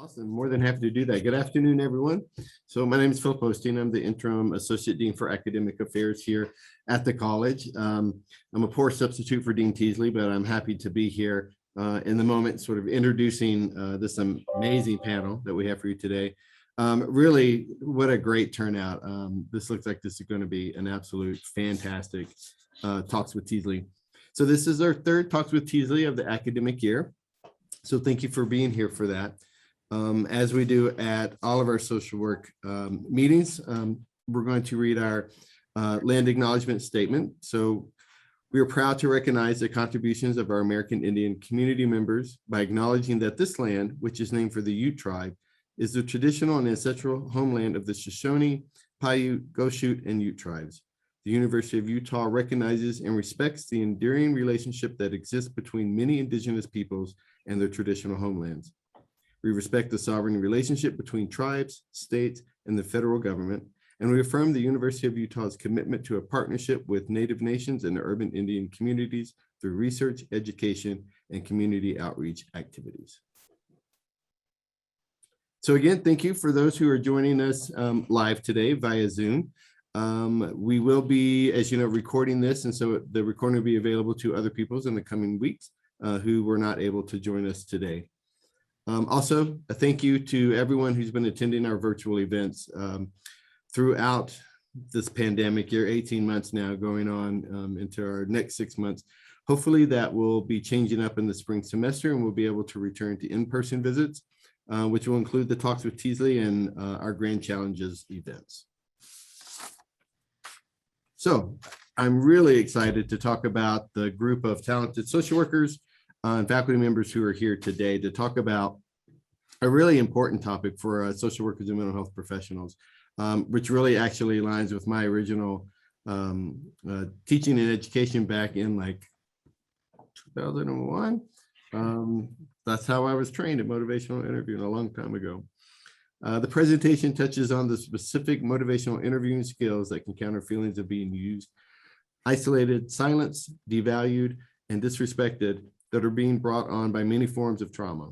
Awesome. More than happy to do that. Good afternoon, everyone. So my name is Phil Posting. I'm the Interim Associate Dean for Academic Affairs here at the college. I'm a poor substitute for Dean Teasley, but I'm happy to be here in the moment, sort of introducing this amazing panel that we have for you today. Really, what a great turnout. This looks like this is going to be an absolute fantastic Talks with Teasley. So this is our third Talks with Teasley of the academic year. So thank you for being here for that. As we do at all of our social work meetings, we're going to read our land acknowledgement statement. So we are proud to recognize the contributions of our American Indian community members by acknowledging that this land, which is named for the Ute tribe, is the traditional and ancestral homeland of the Shoshone, Paiute, Goshute, and Ute tribes. The University of Utah recognizes and respects the enduring relationship that exists between many indigenous peoples and their traditional homelands. We respect the sovereign relationship between tribes, states, and the federal government, and we affirm the University of Utah's commitment to a partnership with Native nations and urban Indian communities through research, education, and community outreach activities. So again, thank you for those who are joining us live today via Zoom. We will be, as you know, recording this, and so the recording will be available to other people in the coming weeks who were not able to join us today. Also, a thank you to everyone who's been attending our virtual events throughout this pandemic year, 18 months now going on into our next 6 months. Hopefully that will be changing up in the spring semester and we'll be able to return to in-person visits, which will include the Talks with Teasley and our Grand Challenges events. So I'm really excited to talk about the group of talented social workers and faculty members who are here today to talk about a really important topic for social workers and mental health professionals, which really actually aligns with my original teaching and education back in like 2001. That's how I was trained at Motivational Interviewing a long time ago. The presentation touches on the specific motivational interviewing skills that can counter feelings of being used, isolated, silenced, devalued, and disrespected that are being brought on by many forms of trauma,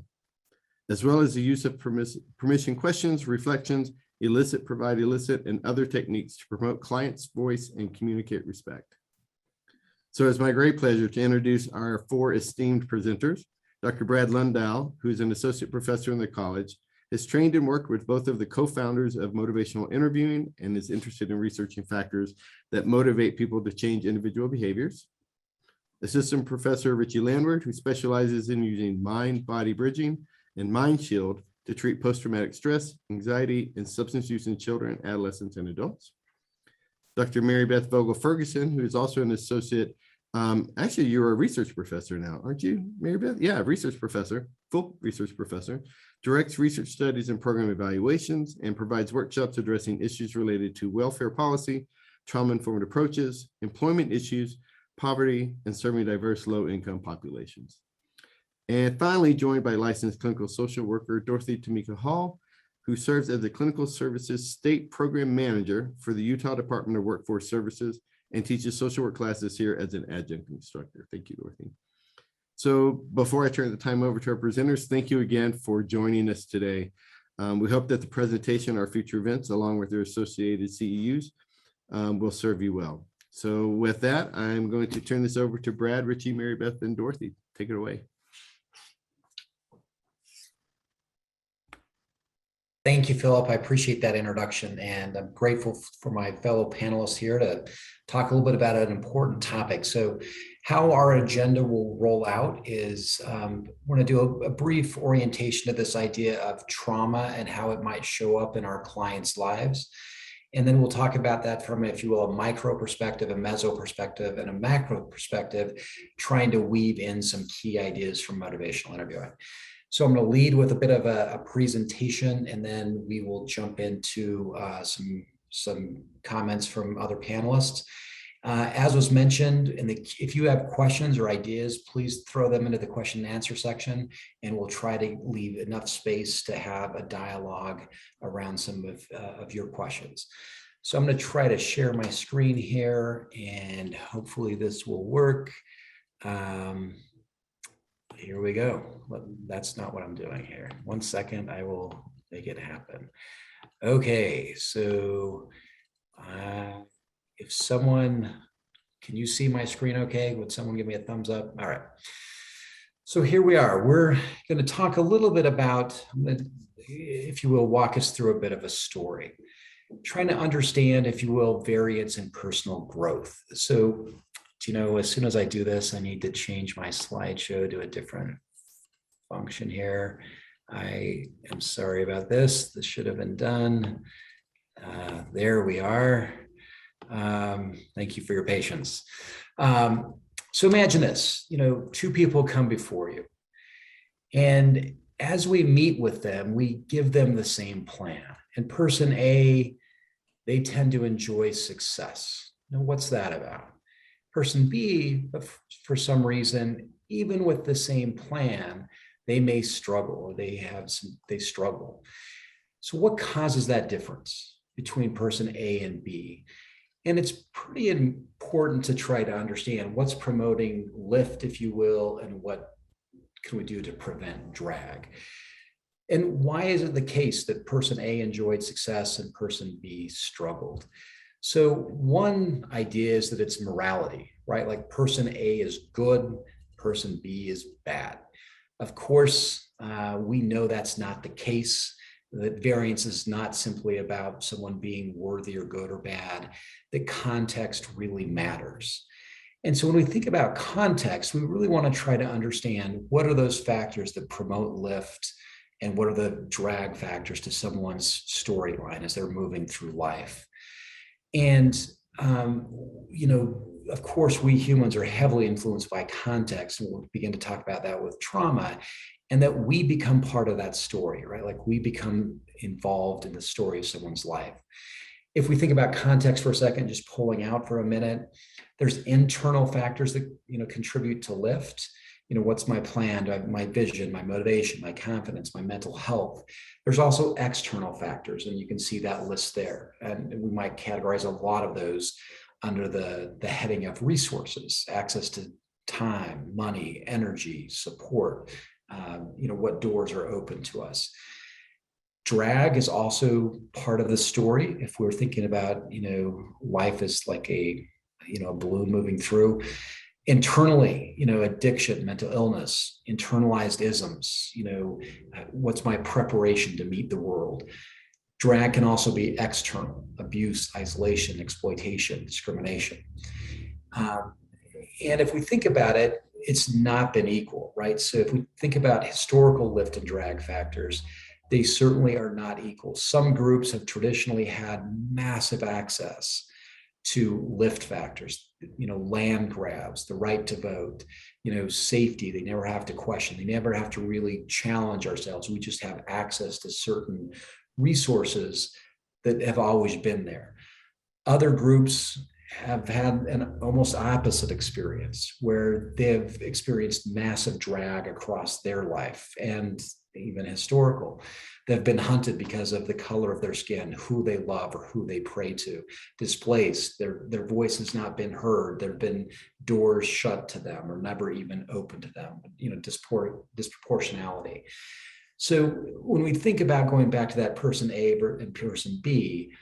as well as the use of permission questions, reflections, elicit, provide, elicit, and other techniques to promote client's voice and communicate respect. So it's my great pleasure to introduce our four esteemed presenters. Dr. Brad Lundahl, who is an associate professor in the college, has trained and worked with both of the co-founders of Motivational Interviewing and is interested in researching factors that motivate people to change individual behaviors. Assistant Professor Richie Landward, who specializes in using mind-body bridging and mind shield to treat post-traumatic stress, anxiety, and substance use in children, adolescents, and adults. Dr. Beth Vogel-Ferguson, who is also an associate, actually you're a research professor now, aren't you, Mary Beth? Yeah, research professor, full research professor, directs research studies and program evaluations, and provides workshops addressing issues related to welfare policy, trauma-informed approaches, employment issues, poverty, and serving diverse low-income populations. And finally, joined by licensed clinical social worker Dorothy Tomiko Hall, who serves as the Clinical Services State Program Manager for the Utah Department of Workforce Services and teaches social work classes here as an adjunct instructor. Thank you, Dorothy. So before I turn the time over to our presenters, thank you again for joining us today. We hope that the presentation, our future events, along with their associated CEUs, will serve you well. So with that, I'm going to turn this over to Brad, Richie, Mary Beth, and Dorothy. Take it away. Thank you, Philip. I appreciate that introduction, and I'm grateful for my fellow panelists here to talk a little bit about an important topic. So how our agenda will roll out is we're going to do a brief orientation of this idea of trauma and how it might show up in our clients' lives. And then we'll talk about that from, if you will, a micro perspective, a meso perspective, and a macro perspective, trying to weave in some key ideas from motivational interviewing. So I'm going to lead with a bit of a presentation, and then we will jump into some comments from other panelists. As was mentioned, if you have questions or ideas, please throw them into the question and answer section, and we'll try to leave enough space to have a dialogue around some of your questions. So I'm going to try to share my screen here, and hopefully this will work. Here we go. That's not what I'm doing here. 1 second, I will make it happen. Okay, so if someone, can you see my screen okay? Would someone give me a thumbs up? All right. So here we are. We're going to talk a little bit about, if you will, walk us through a bit of a story, trying to understand, if you will, variance in personal growth. So, as soon as I do this, I need to change my slideshow to a different function here. I am sorry about this. This should have been done. There we are. Thank you for your patience. So imagine this, two people come before you, and as we meet with them, we give them the same plan. And person A, they tend to enjoy success. Now, what's that about? Person B, for some reason, even with the same plan, they may struggle, or they struggle. So what causes that difference between person A and B? And it's pretty important to try to understand what's promoting lift, if you will, and what can we do to prevent drag. And why is it the case that person A enjoyed success and person B struggled? So one idea is that it's morality, right? Like person A is good, person B is bad. Of course, we know that's not the case. That variance is not simply about someone being worthy or good or bad. The context really matters. And so when we think about context, we really want to try to understand what are those factors that promote lift and what are the drag factors to someone's storyline as they're moving through life. And, of course, we humans are heavily influenced by context, and we'll begin to talk about that with trauma, and that we become part of that story, right? Like we become involved in the story of someone's life. If we think about context for a second, just pulling out for a minute, there's internal factors that, contribute to lift. What's my plan, my vision, my motivation, my confidence, my mental health. There's also external factors, and you can see that list there. And we might categorize a lot of those under the heading of resources, access to time, money, energy, support, what doors are open to us. Drag is also part of the story. If we're thinking about, life is like a balloon moving through. Internally, addiction, mental illness, internalized isms, what's my preparation to meet the world? Drag can also be external: abuse, isolation, exploitation, discrimination. And if we think about it, it's not been equal, right? So if we think about historical lift and drag factors, they certainly are not equal. Some groups have traditionally had massive access to lift factors, land grabs, the right to vote, safety. They never have to question. They never have to really challenge ourselves. We just have access to certain resources that have always been there. Other groups have had an almost opposite experience, where they've experienced massive drag across their life, and even historical. They've been hunted because of the color of their skin, who they love or who they pray to, displaced. Their voice has not been heard. There have been doors shut to them or never even open to them, disproportionality. So when we think about going back to that person A and person B,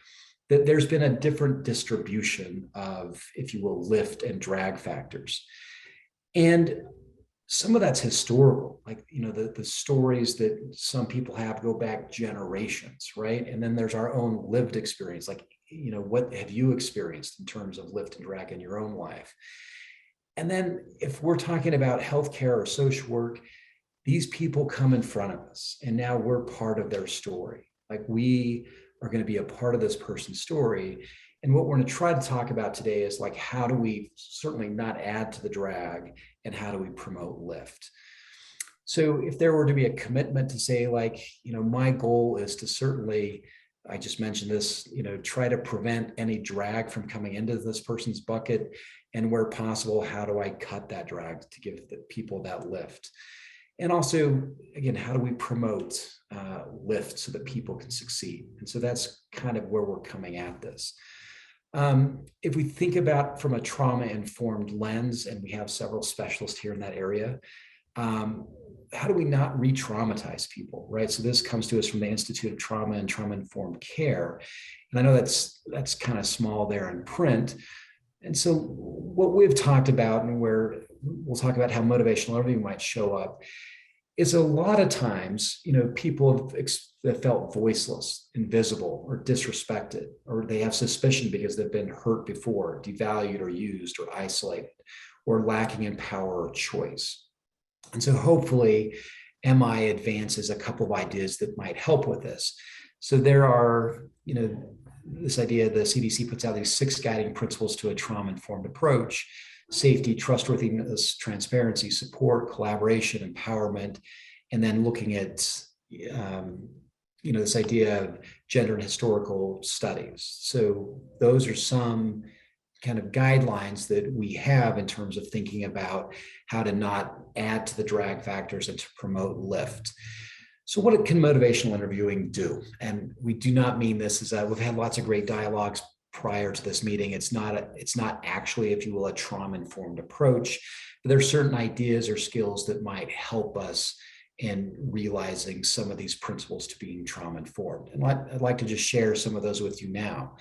that there's been a different distribution of, if you will, lift and drag factors. And some of that's historical, like, the stories that some people have go back generations, right? And then there's our own lived experience, like, what have you experienced in terms of lift and drag in your own life? And then if we're talking about healthcare or social work, these people come in front of us, and now we're part of their story. Like, we are going to be a part of this person's story. And what we're going to try to talk about today is, like, how do we certainly not add to the drag, and how do we promote lift? So if there were to be a commitment to say, like, my goal is to certainly, I just mentioned this, try to prevent any drag from coming into this person's bucket, and where possible, how do I cut that drag to give the people that lift? And also, again, how do we promote lift so that people can succeed? And so that's kind of where we're coming at this. If we think about from a trauma-informed lens, and we have several specialists here in that area, how do we not re-traumatize people, right? So this comes to us from the Institute of Trauma and Trauma-Informed Care. And I know that's kind of small there in print. And so what we've talked about, and where we'll talk about how motivational interviewing might show up, is a lot of times, people have felt voiceless, invisible, or disrespected, or they have suspicion because they've been hurt before, devalued or used or isolated, or lacking in power or choice. And so hopefully MI advances a couple of ideas that might help with this. So there are, this idea, the CDC puts out these 6 guiding principles to a trauma-informed approach: safety, trustworthiness, transparency, support, collaboration, empowerment, and then looking at, this idea of gender and historical studies. So those are some kind of guidelines that we have in terms of thinking about how to not add to the drag factors and to promote lift. So what can motivational interviewing do? And we do not mean this as we've had lots of great dialogues prior to this meeting. It's not actually, if you will, a trauma-informed approach, but there are certain ideas or skills that might help us in realizing some of these principles to being trauma-informed. And I'd like to just share some of those with you now.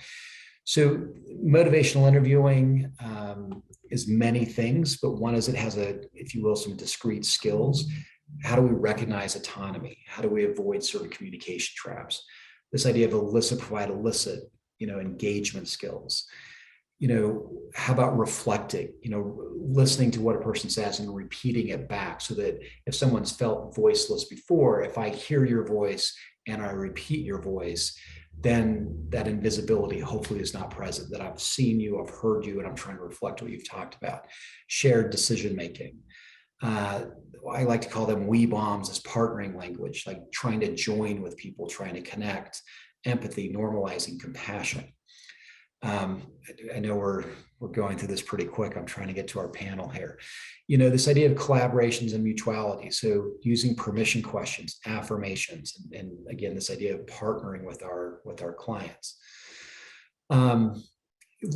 So motivational interviewing is many things, but one is it has if you will, some discrete skills. How do we recognize autonomy? How do we avoid certain communication traps? This idea of elicit-provide-elicit, engagement skills. How about reflecting, listening to what a person says and repeating it back, so that if someone's felt voiceless before, if I hear your voice and I repeat your voice, then that invisibility hopefully is not present, that I've seen you, I've heard you, and I'm trying to reflect what you've talked about. Shared decision-making. I like to call them we bombs as partnering language, like trying to join with people, trying to connect, empathy, normalizing compassion. I know we're going through this pretty quick. I'm trying to get to our panel here. This idea of collaborations and mutuality. So using permission questions, affirmations, and again, this idea of partnering with our clients.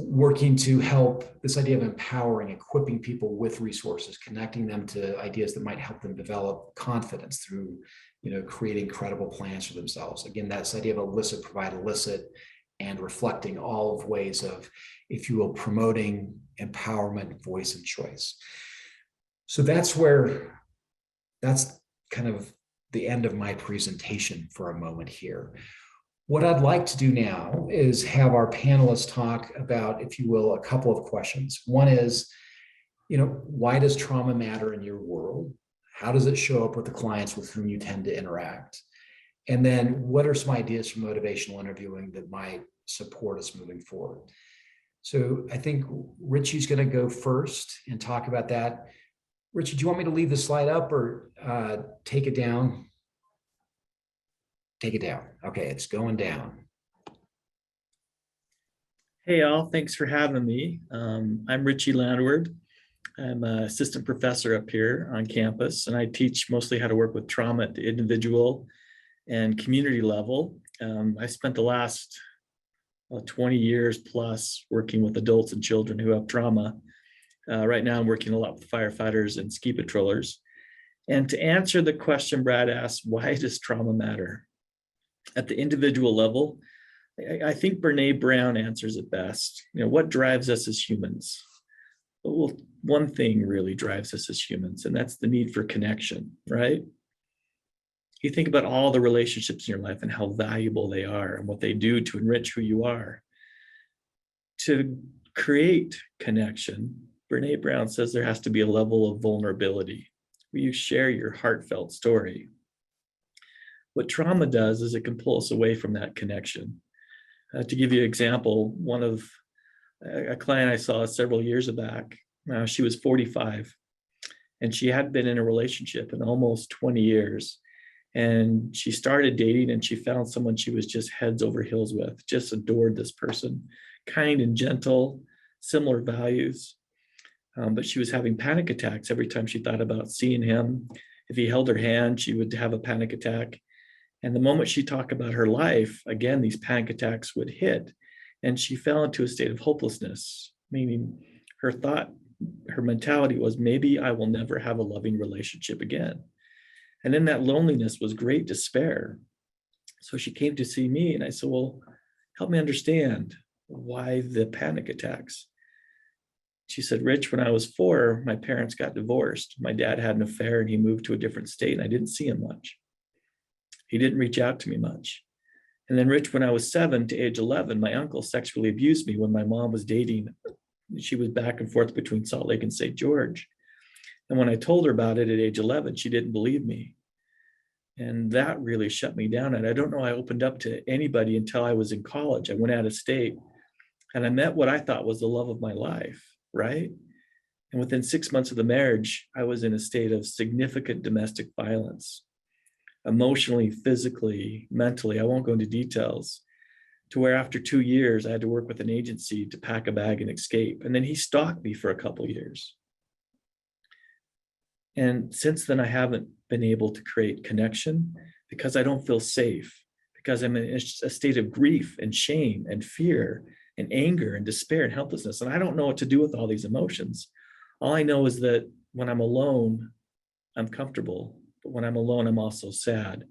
Working to help, this idea of empowering, equipping people with resources, connecting them to ideas that might help them develop confidence through, creating credible plans for themselves. Again, that's the idea of elicit, provide, elicit, and reflecting, all of ways of, if you will, promoting empowerment, voice, and choice. So that's kind of the end of my presentation for a moment here. What I'd like to do now is have our panelists talk about, if you will, a couple of questions. One is, why does trauma matter in your world? How does it show up with the clients with whom you tend to interact? And then what are some ideas for motivational interviewing that might support us moving forward? So I think Richie's going to go first and talk about that. Richie, do you want me to leave the slide up or take it down? Take it down. Okay, it's going down. Hey all, thanks for having me. I'm Richie Landward. I'm an assistant professor up here on campus, and I teach mostly how to work with trauma at the individual and community level. I spent the last 20 years plus working with adults and children who have trauma. Right now I'm working a lot with firefighters and ski patrollers. And to answer the question Brad asked, why does trauma matter? At the individual level, I think Brene Brown answers it best. What drives us as humans? Well, one thing really drives us as humans, and that's the need for connection, right? You think about all the relationships in your life and how valuable they are and what they do to enrich who you are. To create connection, Brene Brown says there has to be a level of vulnerability where you share your heartfelt story. What trauma does is it can pull us away from that connection. To give you an example, one of a client I saw several years back, she was 45 and she had been in a relationship in almost 20 years. And she started dating and she found someone she was just heads over heels with, just adored this person, kind and gentle, similar values. But she was having panic attacks every time she thought about seeing him. If he held her hand, she would have a panic attack. And the moment she talked about her life, again, these panic attacks would hit. And she fell into a state of hopelessness, meaning her thought her mentality was, maybe I will never have a loving relationship again. And in that loneliness was great despair. So she came to see me and I said, well, help me understand why the panic attacks. She said, Rich, when I was 4, my parents got divorced. My dad had an affair and he moved to a different state and I didn't see him much. He didn't reach out to me much. And then Rich, when I was 7 to age 11, my uncle sexually abused me when my mom was dating. She was back and forth between Salt Lake and St. George. And when I told her about it at age 11, she didn't believe me. And that really shut me down. And I don't know I opened up to anybody until I was in college. I went out of state and I met what I thought was the love of my life, right? And within 6 months of the marriage, I was in a state of significant domestic violence, emotionally, physically, mentally. I won't go into details, to where after 2 years, I had to work with an agency to pack a bag and escape. And then he stalked me for a couple of years. And since then, I haven't been able to create connection because I don't feel safe, because I'm in a state of grief and shame and fear and anger and despair and helplessness. And I don't know what to do with all these emotions. All I know is that when I'm alone, I'm comfortable. But when I'm alone, I'm also sad.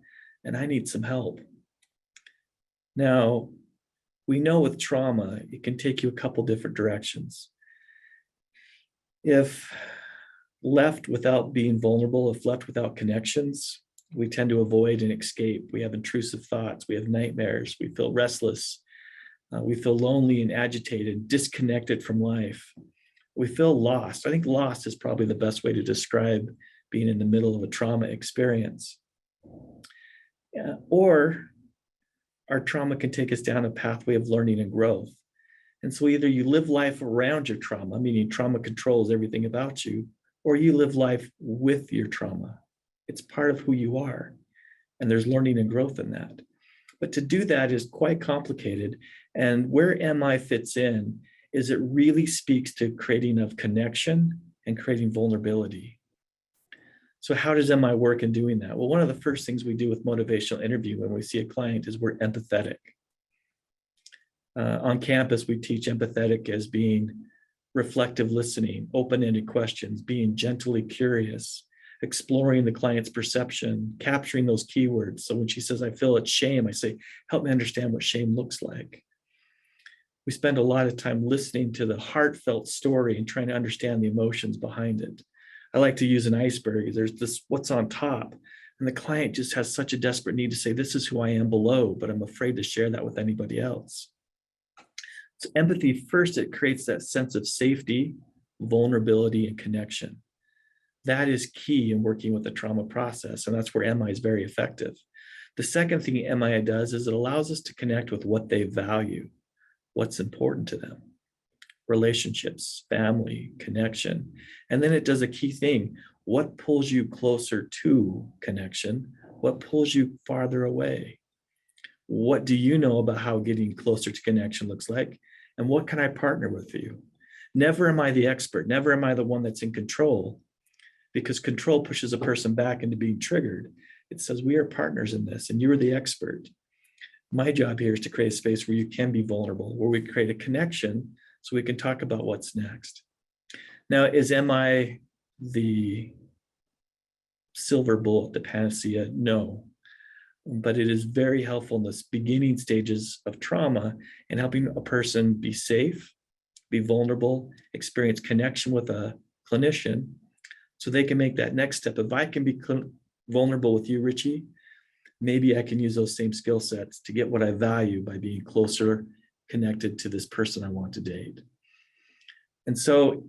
And I need some help. Now, we know with trauma, it can take you a couple different directions. If left without being vulnerable, if left without connections, we tend to avoid and escape. We have intrusive thoughts. We have nightmares. We feel restless. We feel lonely and agitated, disconnected from life. We feel lost. I think lost is probably the best way to describe being in the middle of a trauma experience. Or our trauma can take us down a pathway of learning and growth. And so either you live life around your trauma, meaning trauma controls everything about you, or you live life with your trauma. It's part of who you are. And there's learning and growth in that. But to do that is quite complicated. And where MI fits in is it really speaks to creating of connection and creating vulnerability. So how does MI work in doing that? Well, one of the first things we do with motivational interview when we see a client is we're empathetic. On campus, we teach empathetic as being reflective listening, open-ended questions, being gently curious, exploring the client's perception, capturing those keywords. So when she says, I feel it's shame, I say, help me understand what shame looks like. We spend a lot of time listening to the heartfelt story and trying to understand the emotions behind it. I like to use an iceberg. There's this what's on top, and the client just has such a desperate need to say, this is who I am below, but I'm afraid to share that with anybody else. So empathy, first, it creates that sense of safety, vulnerability, and connection. That is key in working with the trauma process, and that's where MI is very effective. The second thing MI does is it allows us to connect with what they value, what's important to them. Relationships, family, connection. And then it does a key thing. What pulls you closer to connection? What pulls you farther away? What do you know about how getting closer to connection looks like? And what can I partner with you? Never am I the expert. Never am I the one that's in control, because control pushes a person back into being triggered. It says, we are partners in this and you're the expert. My job here is to create a space where you can be vulnerable, where we create a connection so we can talk about what's next. Now, is MI the silver bullet, the panacea? No. But it is very helpful in the beginning stages of trauma and helping a person be safe, be vulnerable, experience connection with a clinician so they can make that next step. If I can be vulnerable with you, Richie, maybe I can use those same skill sets to get what I value by being closer connected to this person I want to date. And so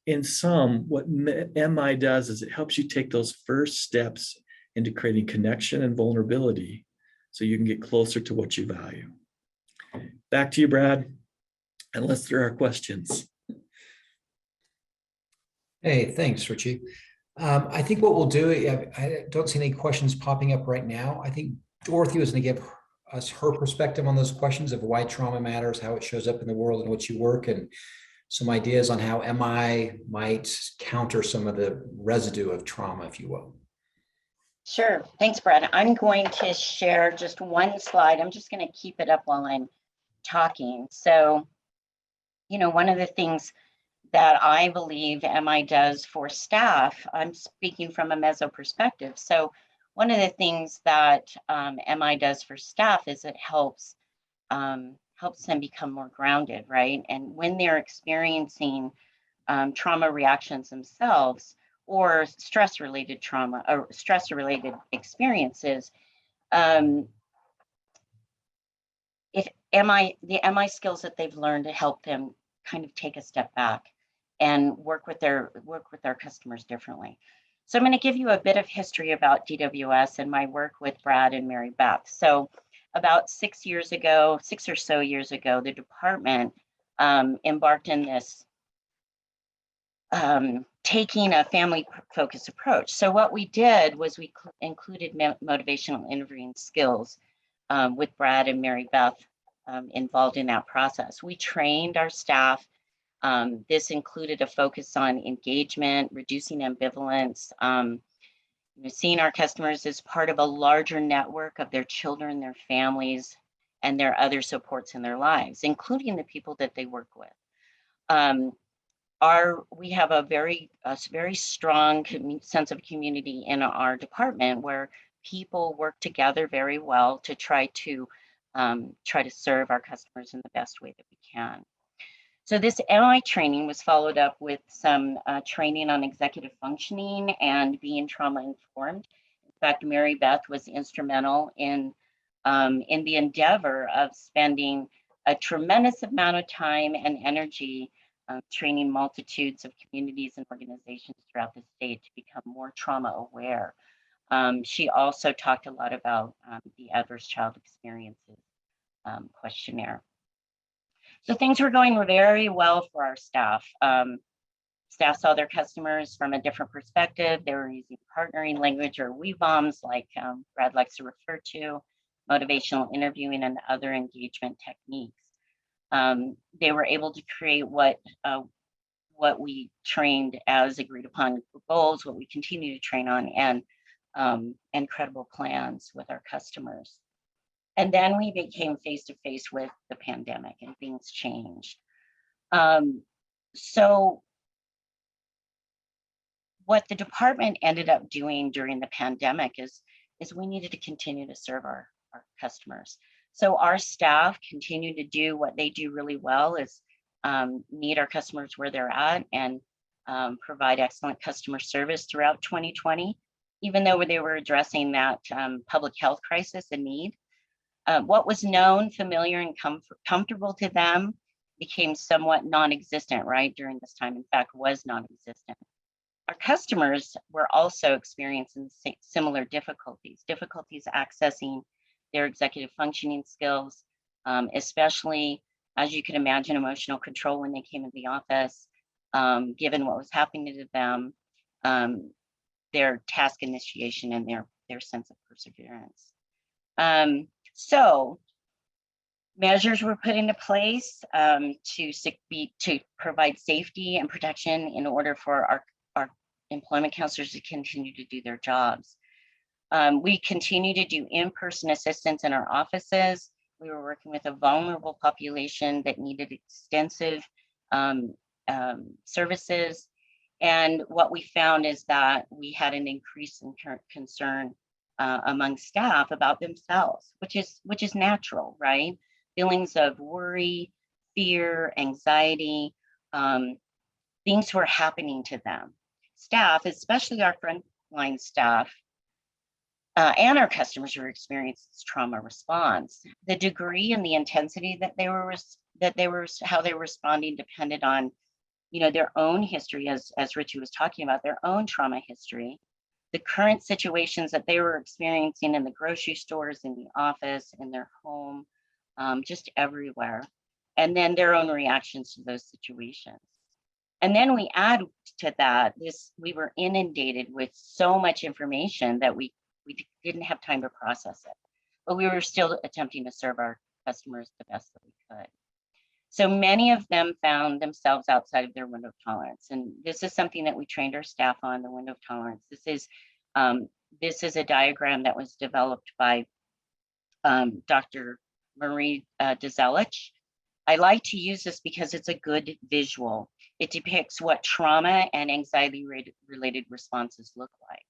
in sum, what MI does is it helps you take those first steps into creating connection and vulnerability so you can get closer to what you value. Back to you, Brad, unless there are questions. Hey, thanks, Richie. I think what we'll do, I don't see any questions popping up right now. I think Dorothy was going to give us her perspective on those questions of why trauma matters, how it shows up in the world in which you work, and some ideas on how MI might counter some of the residue of trauma, if you will. Sure. Thanks, Brad. I'm going to share just one slide. I'm just going to keep it up while I'm talking. So, one of the things that I believe MI does for staff. I'm speaking from a meso perspective. So one of the things that MI does for staff is it helps them become more grounded, right? And when they're experiencing trauma reactions themselves or stress-related trauma or stress-related experiences, if the MI skills that they've learned to help them kind of take a step back and work with their customers differently. So I'm going to give you a bit of history about DWS and my work with Brad and Mary Beth. So about 6 or so years ago, the department embarked in this taking a family focused approach. So what we did was we included motivational interviewing skills with Brad and Mary Beth involved in that process. We trained our staff. This included a focus on engagement, reducing ambivalence, seeing our customers as part of a larger network of their children, their families, and their other supports in their lives, including the people that they work with. We have a very strong sense of community in our department where people work together very well to try to serve our customers in the best way that we can. So this MI training was followed up with some training on executive functioning and being trauma informed. In fact, Mary Beth was instrumental in the endeavor of spending a tremendous amount of time and energy training multitudes of communities and organizations throughout the state to become more trauma aware. She also talked a lot about the adverse child experiences questionnaire. So things were going very well for our staff. Staff saw their customers from a different perspective. They were using partnering language or we bombs like Brad likes to refer to, motivational interviewing and other engagement techniques. They were able to create what we trained as agreed upon goals, what we continue to train on, and credible plans with our customers. And then we became face-to-face with the pandemic and things changed. So what the department ended up doing during the pandemic is we needed to continue to serve our customers. So our staff continue to do what they do really well is meet our customers where they're at and provide excellent customer service throughout 2020, even though they were addressing that public health crisis and need. What was known, familiar, and comfortable to them became somewhat non-existent, right, during this time, in fact, was non-existent. Our customers were also experiencing similar difficulties accessing their executive functioning skills, especially, as you can imagine, emotional control when they came into the office, given what was happening to them, their task initiation and their sense of perseverance. So measures were put into place to provide safety and protection in order for our employment counselors to continue to do their jobs. We continue to do in-person assistance in our offices. We were working with a vulnerable population that needed extensive services. And what we found is that we had an increase in concern among staff about themselves, which is natural, right? Feelings of worry, fear, anxiety, things were happening to them. Staff, especially our frontline staff, and our customers who experiencing trauma response. The degree and the intensity that how they were responding depended on, their own history, as Richie was talking about, their own trauma history, the current situations that they were experiencing in the grocery stores, in the office, in their home, just everywhere, and then their own reactions to those situations. And then we add to that, we were inundated with so much information that we didn't have time to process it, but we were still attempting to serve our customers the best that we could. So many of them found themselves outside of their window of tolerance. And this is something that we trained our staff on, the window of tolerance. This is a diagram that was developed by Dr. Marie Dezelich. I like to use this because it's a good visual. It depicts what trauma and anxiety related responses look like.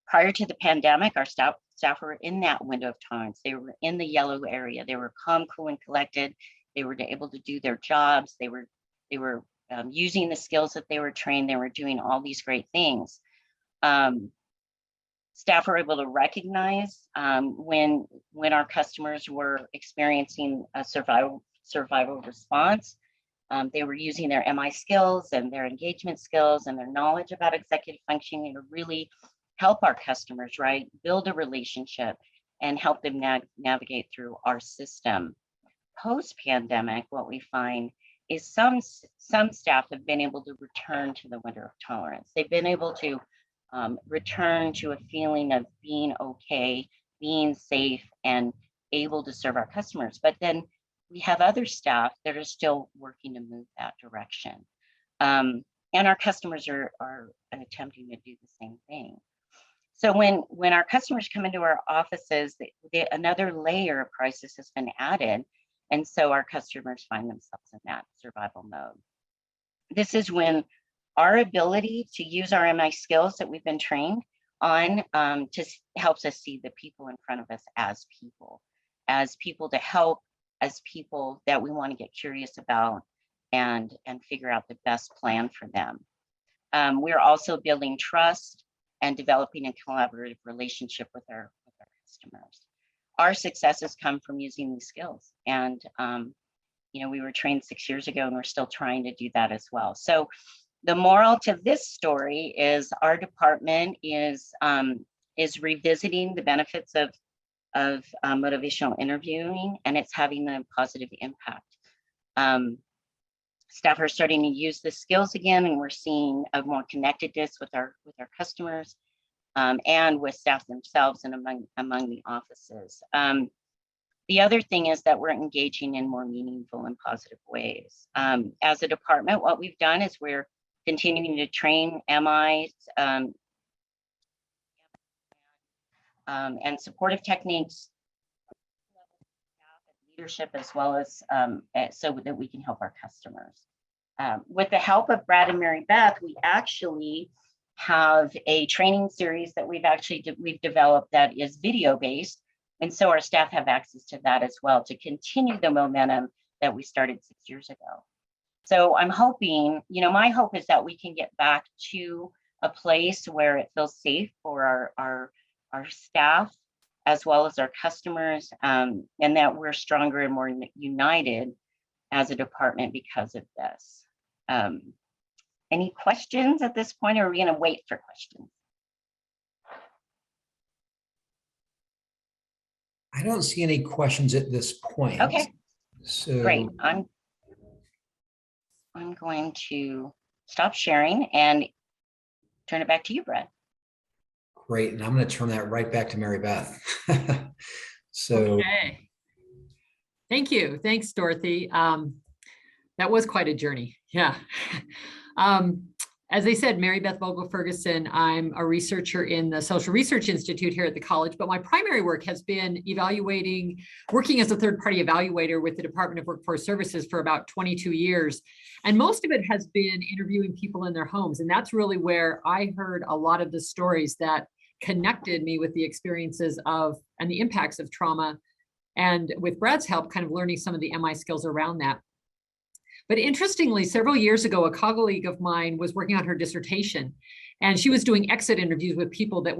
Prior to the pandemic, our staff were in that window of tolerance. They were in the yellow area. They were calm, cool, and collected. They were able to do their jobs. They were using the skills that they were trained. They were doing all these great things. Staff were able to recognize when our customers were experiencing a survival response. They were using their MI skills and their engagement skills and their knowledge about executive functioning to really help our customers, right? Build a relationship and help them navigate through our system. Post-pandemic, what we find is some staff have been able to return to the window of tolerance. They've been able to return to a feeling of being okay, being safe, and able to serve our customers. But then we have other staff that are still working to move that direction. And our customers are attempting to do the same thing. So when our customers come into our offices, another layer of crisis has been added. And so our customers find themselves in that survival mode. This is when our ability to use our MI skills that we've been trained on helps us see the people in front of us as people to help, as people that we want to get curious about and figure out the best plan for them. We're also building trust and developing a collaborative relationship with our customers. Our successes come from using these skills. And, we were trained 6 years ago and we're still trying to do that as well. So the moral to this story is our department is revisiting the benefits of motivational interviewing, and it's having a positive impact. Staff are starting to use the skills again, and we're seeing a more connectedness with our customers and with staff themselves and among the offices. The other thing is that we're engaging in more meaningful and positive ways. As a department, what we've done is we're continuing to train MIs and supportive techniques, leadership, as well as so that we can help our customers. With the help of Brad and Mary Beth, we actually have a training series that we've developed that is video based. And so our staff have access to that as well to continue the momentum that we started 6 years ago. So I'm hoping, my hope is that we can get back to a place where it feels safe for our staff as well as our customers, and that we're stronger and more united as a department because of this. Any questions at this point, or are we going to wait for questions? I don't see any questions at this point. Okay, so great. I'm going to stop sharing and turn it back to you, Brett. Great, and I'm going to turn that right back to Mary Beth. So, okay. Thank you. Thanks, Dorothy. That was quite a journey. Yeah. As I said, Mary Beth Vogel-Ferguson, I'm a researcher in the Social Research Institute here at the college, but my primary work has been working as a third-party evaluator with the Department of Workforce Services for about 22 years. And most of it has been interviewing people in their homes. And that's really where I heard a lot of the stories that connected me with the experiences of and the impacts of trauma. And with Brad's help, kind of learning some of the MI skills around that. But interestingly, several years ago, a colleague of mine was working on her dissertation, and she was doing exit interviews with people that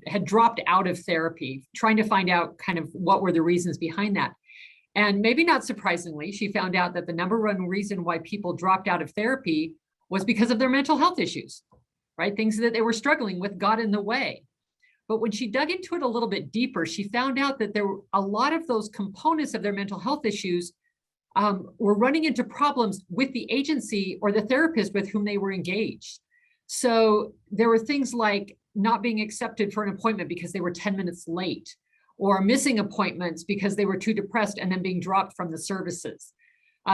had dropped out of therapy, trying to find out kind of what were the reasons behind that. And maybe not surprisingly, she found out that the number one reason why people dropped out of therapy was because of their mental health issues, right? Things that they were struggling with got in the way. But when she dug into it a little bit deeper, she found out that there were a lot of those components of their mental health issues were running into problems with the agency or the therapist with whom they were engaged. So there were things like not being accepted for an appointment because they were 10 minutes late, or missing appointments because they were too depressed and then being dropped from the services.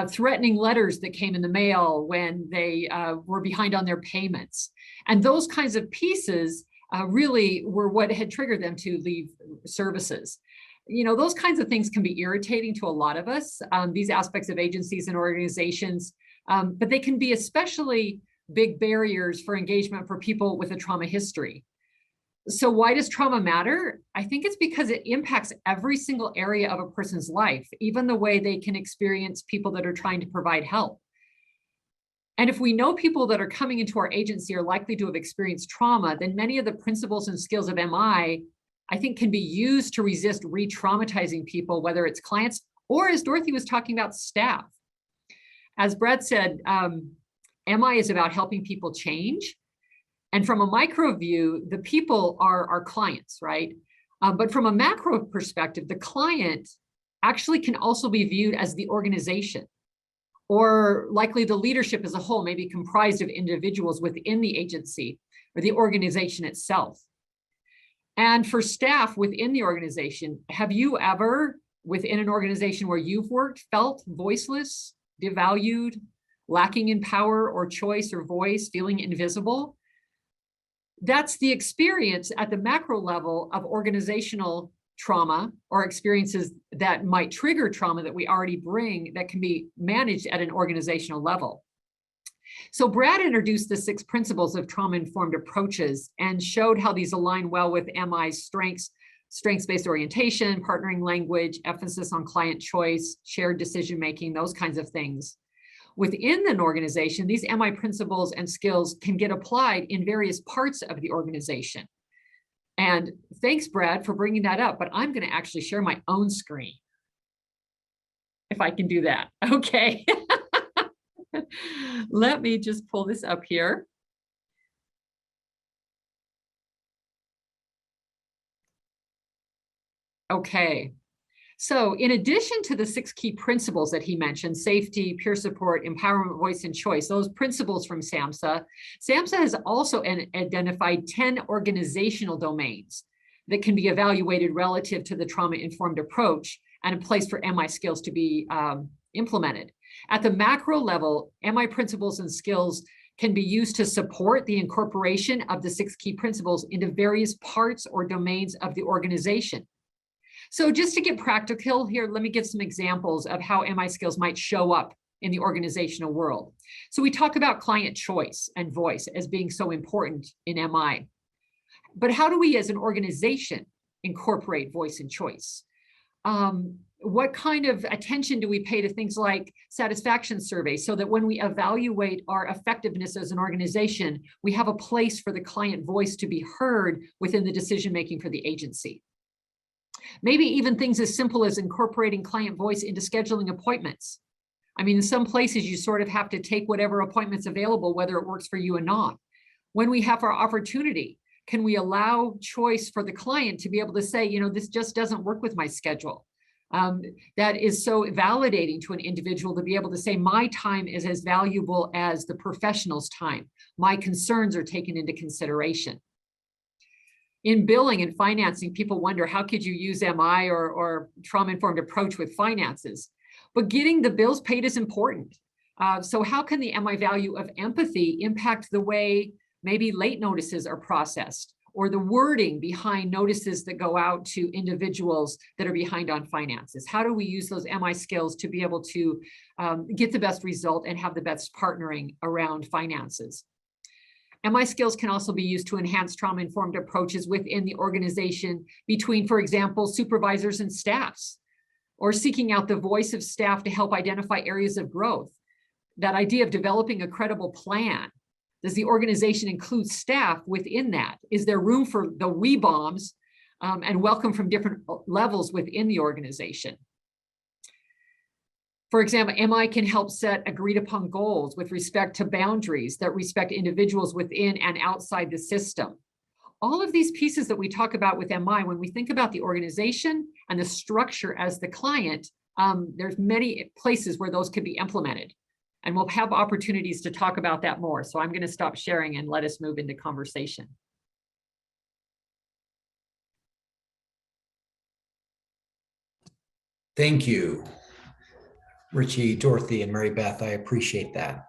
Threatening letters that came in the mail when they were behind on their payments. And those kinds of pieces really were what had triggered them to leave services. those kinds of things can be irritating to a lot of us, these aspects of agencies and organizations, but they can be especially big barriers for engagement for people with a trauma history. So why does trauma matter? I think it's because it impacts every single area of a person's life, even the way they can experience people that are trying to provide help. And if we know people that are coming into our agency are likely to have experienced trauma, then many of the principles and skills of MI, I think, can be used to resist re-traumatizing people, whether it's clients or, as Dorothy was talking about, staff. As Brad said, MI is about helping people change. And from a micro view, the people are our clients, right? But from a macro perspective, the client actually can also be viewed as the organization, or likely the leadership as a whole, may be comprised of individuals within the agency or the organization itself. And for staff within the organization, have you ever, within an organization where you've worked, felt voiceless, devalued, lacking in power or choice or voice, feeling invisible? That's the experience at the macro level of organizational trauma or experiences that might trigger trauma that we already bring that can be managed at an organizational level. So Brad introduced the 6 principles of trauma-informed approaches and showed how these align well with MI's strengths-based orientation, partnering language, emphasis on client choice, shared decision-making, those kinds of things. Within an organization, these MI principles and skills can get applied in various parts of the organization. And thanks, Brad, for bringing that up, but I'm going to actually share my own screen, if I can do that. Okay. Let me just pull this up here. Okay. So in addition to the 6 key principles that he mentioned, safety, peer support, empowerment, voice, and choice, those principles from SAMHSA, SAMHSA has also identified 10 organizational domains that can be evaluated relative to the trauma-informed approach and a place for MI skills to be implemented. At the macro level, MI principles and skills can be used to support the incorporation of the 6 key principles into various parts or domains of the organization. So just to get practical here, let me give some examples of how MI skills might show up in the organizational world. So we talk about client choice and voice as being so important in MI. But how do we as an organization incorporate voice and choice? What kind of attention do we pay to things like satisfaction surveys so that when we evaluate our effectiveness as an organization, we have a place for the client voice to be heard within the decision-making for the agency? Maybe even things as simple as incorporating client voice into scheduling appointments. I mean, in some places you sort of have to take whatever appointment's available, whether it works for you or not. When we have our opportunity, can we allow choice for the client to be able to say, this just doesn't work with my schedule? That is so validating to an individual to be able to say, my time is as valuable as the professional's time. My concerns are taken into consideration. In billing and financing, people wonder, how could you use MI or trauma-informed approach with finances? But getting the bills paid is important. So how can the MI value of empathy impact the way maybe late notices are processed, or the wording behind notices that go out to individuals that are behind on finances? How do we use those MI skills to be able to get the best result and have the best partnering around finances? MI skills can also be used to enhance trauma-informed approaches within the organization between, for example, supervisors and staffs, or seeking out the voice of staff to help identify areas of growth. That idea of developing a credible plan. Does the organization include staff within that? Is there room for the we bombs and welcome from different levels within the organization? For example, MI can help set agreed upon goals with respect to boundaries that respect individuals within and outside the system. All of these pieces that we talk about with MI, when we think about the organization and the structure as the client, there's many places where those could be implemented. And we'll have opportunities to talk about that more. So I'm going to stop sharing and let us move into conversation. Thank you, Richie, Dorothy, and Mary Beth. I appreciate that.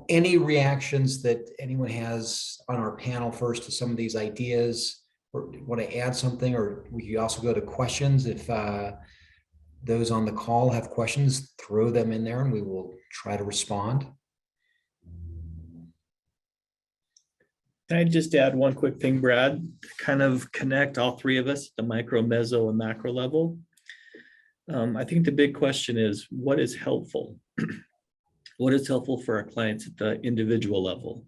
Any reactions that anyone has on our panel first to some of these ideas? want to add something, or we could also go to questions. If those on the call have questions, throw them in there and we will try to respond. Can I just add one quick thing, Brad, to kind of connect all three of us at the micro, meso, and macro level? I think the big question is, what is helpful? What is helpful for our clients at the individual level?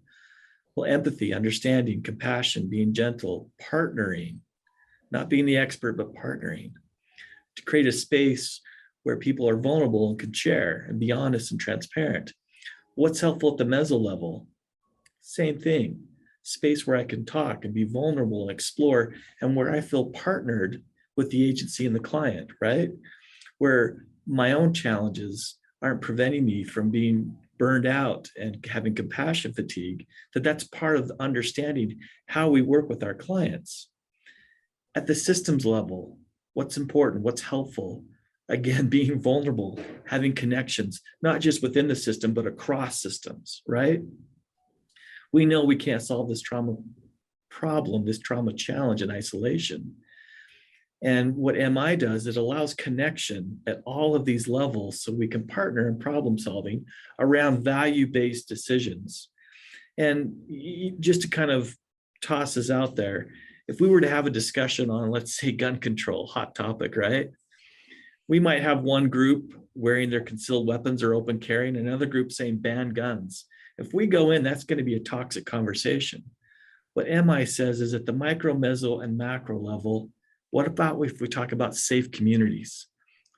Well, empathy, understanding, compassion, being gentle, partnering, not being the expert, but partnering, to create a space where people are vulnerable and can share and be honest and transparent. What's helpful at the meso level? Same thing. Space where I can talk and be vulnerable and explore, and where I feel partnered with the agency and the client, right? Where my own challenges aren't preventing me from being burned out and having compassion fatigue, that's part of understanding how we work with our clients. At the systems level, what's important, what's helpful? Again, being vulnerable, having connections, not just within the system, but across systems, right? We know we can't solve this trauma problem, this trauma challenge in isolation. And what MI does, it allows connection at all of these levels so we can partner in problem solving around value-based decisions. And just to kind of toss this out there, if we were to have a discussion on, let's say, gun control, hot topic, right? We might have one group wearing their concealed weapons or open carry, and another group saying ban guns. If we go in, that's going to be a toxic conversation. What MI says is at the micro, meso, and macro level, what about if we talk about safe communities?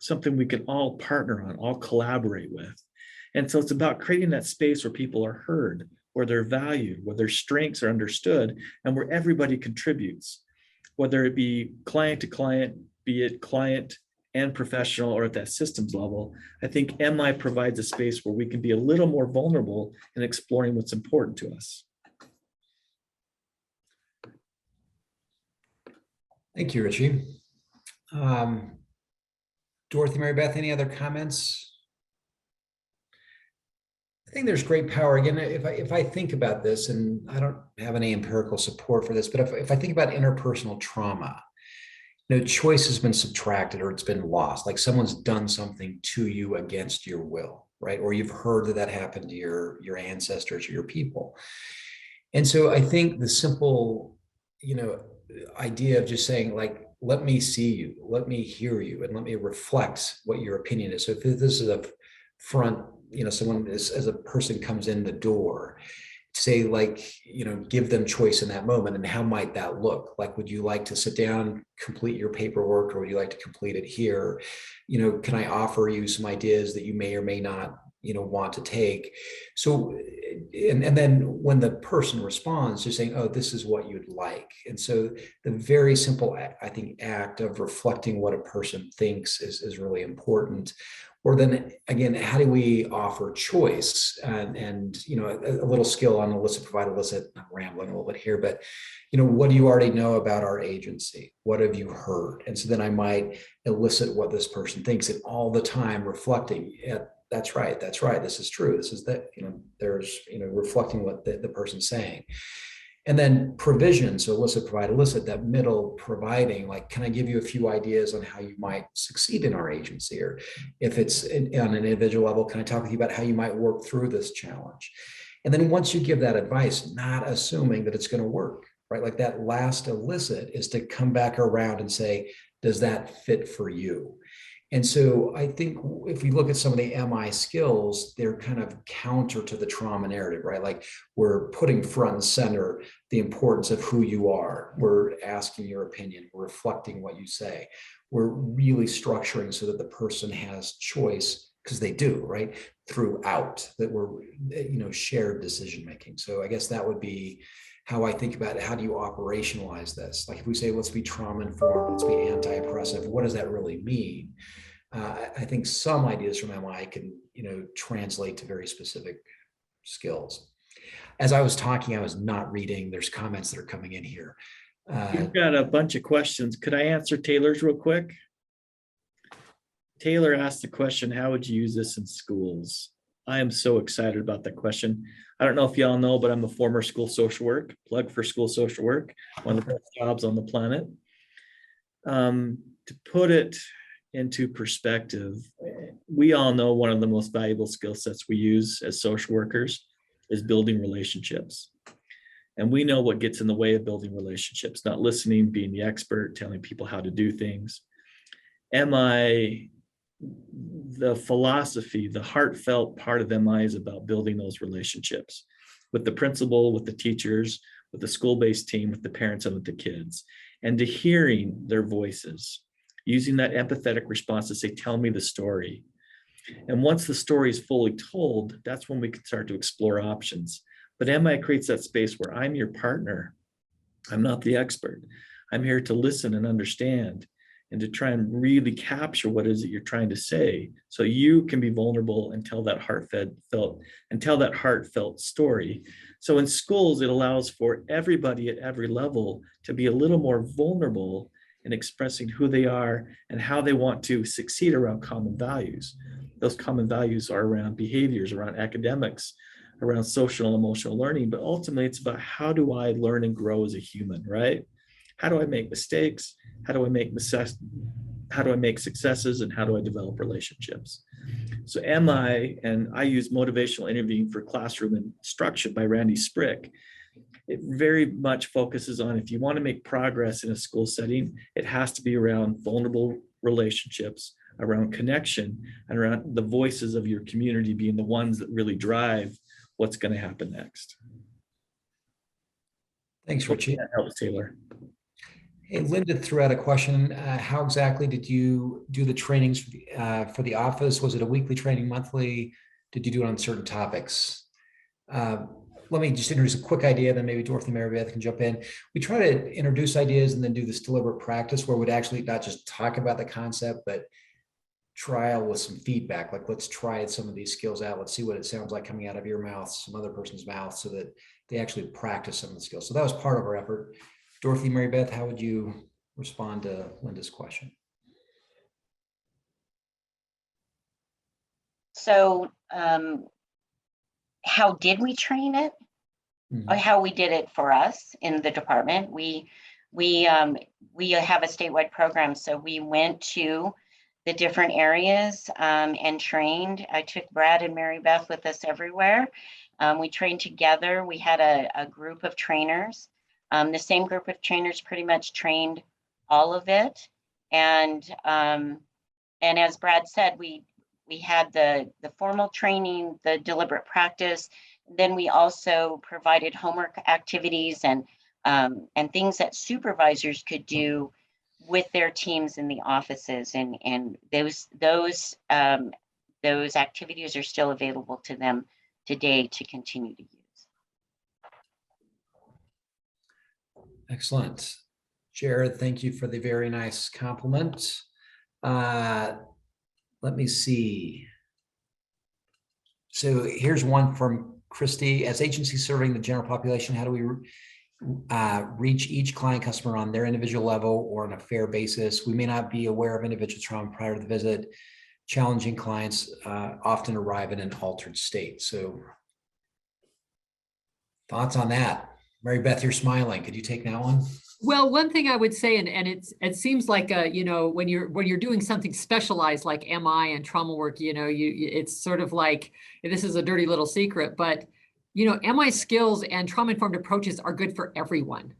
Something we can all partner on, all collaborate with. And so it's about creating that space where people are heard, where they're valued, where their strengths are understood, and where everybody contributes, whether it be client to client, be it client and professional, or at that systems level. I think MI provides a space where we can be a little more vulnerable in exploring what's important to us. Thank you, Richie. Dorothy, Mary Beth, any other comments? I think there's great power. Again, if I think about this, and I don't have any empirical support for this, but if I think about interpersonal trauma, choice has been subtracted or it's been lost. Like someone's done something to you against your will, right? Or you've heard that happened to your ancestors or your people. And so I think the simple, idea of just saying, like, let me see you, let me hear you, and let me reflect what your opinion is. So if this is a front, someone as a person comes in the door, say, like, give them choice in that moment. And how might that look? Like, would you like to sit down, complete your paperwork, or would you like to complete it here? Can I offer you some ideas that you may or may not, want to take? So, and then when the person responds, just saying, oh, this is what you'd like. And so the very simple, I think, act of reflecting what a person thinks is really important. Or then again, how do we offer choice and a little skill on Elicit-Provide-Elicit? I'm rambling a little bit here, but what do you already know about our agency? What have you heard? And so then I might elicit what this person thinks, and all the time reflecting, yeah, that's right, this is true, this is that, there's, reflecting what the person's saying. And then provision, so Elicit-Provide-Elicit, that middle providing, like, can I give you a few ideas on how you might succeed in our agency? Or if it's on an individual level, can I talk with you about how you might work through this challenge? And then once you give that advice, not assuming that it's going to work, right? Like that last elicit is to come back around and say, does that fit for you? And so I think if we look at some of the MI skills, they're kind of counter to the trauma narrative, right? Like we're putting front and center the importance of who you are. We're asking your opinion, we're reflecting what you say. We're really structuring so that the person has choice, because they do, right? Throughout, that we're, shared decision-making. So I guess that would be how I think about it. How do you operationalize this? Like if we say, let's be trauma-informed, let's be anti-oppressive, what does that really mean? I think some ideas from MI can, translate to very specific skills. As I was talking, I was not reading. There's comments that are coming in here. You've got a bunch of questions. Could I answer Taylor's real quick? Taylor asked the question, how would you use this in schools? I am so excited about that question. I don't know if y'all know, but I'm a former school social work, plug for school social work, one of the best jobs on the planet. To put it into perspective, we all know one of the most valuable skill sets we use as social workers is building relationships. And we know what gets in the way of building relationships, not listening, being the expert, telling people how to do things. The philosophy, the heartfelt part of MI is about building those relationships with the principal, with the teachers, with the school-based team, with the parents, and with the kids, and to hearing their voices, using that empathetic response to say, tell me the story. And once the story is fully told, that's when we can start to explore options. But MI creates that space where I'm your partner. I'm not the expert. I'm here to listen and understand and to try and really capture what is it you're trying to say, so you can be vulnerable and tell that heartfelt story. So in schools, it allows for everybody at every level to be a little more vulnerable in expressing who they are and how they want to succeed around common values. Those common values are around behaviors, around academics, around social and emotional learning, but ultimately it's about how do I learn and grow as a human, right? How do I make mistakes? How do I make successes, and how do I develop relationships? So I use motivational interviewing for classroom instruction by Randy Sprick. It very much focuses on, if you want to make progress in a school setting, it has to be around vulnerable relationships, around connection, and around the voices of your community being the ones that really drive what's going to happen next. Thanks, Richie. That helps, Taylor. Hey, Linda threw out a question. How exactly did you do the trainings for the office? Was it a weekly training, monthly? Did you do it on certain topics? Let me just introduce a quick idea, then maybe Dorothy and Mary Beth can jump in. We try to introduce ideas and then do this deliberate practice where we'd actually not just talk about the concept, but trial with some feedback. Like, let's try some of these skills out. Let's see what it sounds like coming out of your mouth, some other person's mouth, so that they actually practice some of the skills. So that was part of our effort. Dorothy, Mary Beth, how would you respond to Linda's question? So how did we train it? Or how we did it for us in the department? We have a statewide program, so we went to the different areas and trained. I took Brad and Mary Beth with us everywhere. We trained together. We had a group of trainers. The same group of trainers pretty much trained all of it. And as Brad said, we had the formal training, the deliberate practice. Then we also provided homework activities and things that supervisors could do with their teams in the offices. And those activities are still available to them today to continue to use. Excellent. Jared, thank you for the very nice compliment. Let me see. So here's one from Christy. As agency serving the general population, how do we reach each client customer on their individual level or on a fair basis? We may not be aware of individual trauma prior to the visit. Challenging clients often arrive in an altered state. So thoughts on that? Mary Beth, you're smiling. Could you take that one? Well, one thing I would say, and it seems like when you're doing something specialized like MI and trauma work, it's sort of like, this is a dirty little secret, but MI skills and trauma-informed approaches are good for everyone.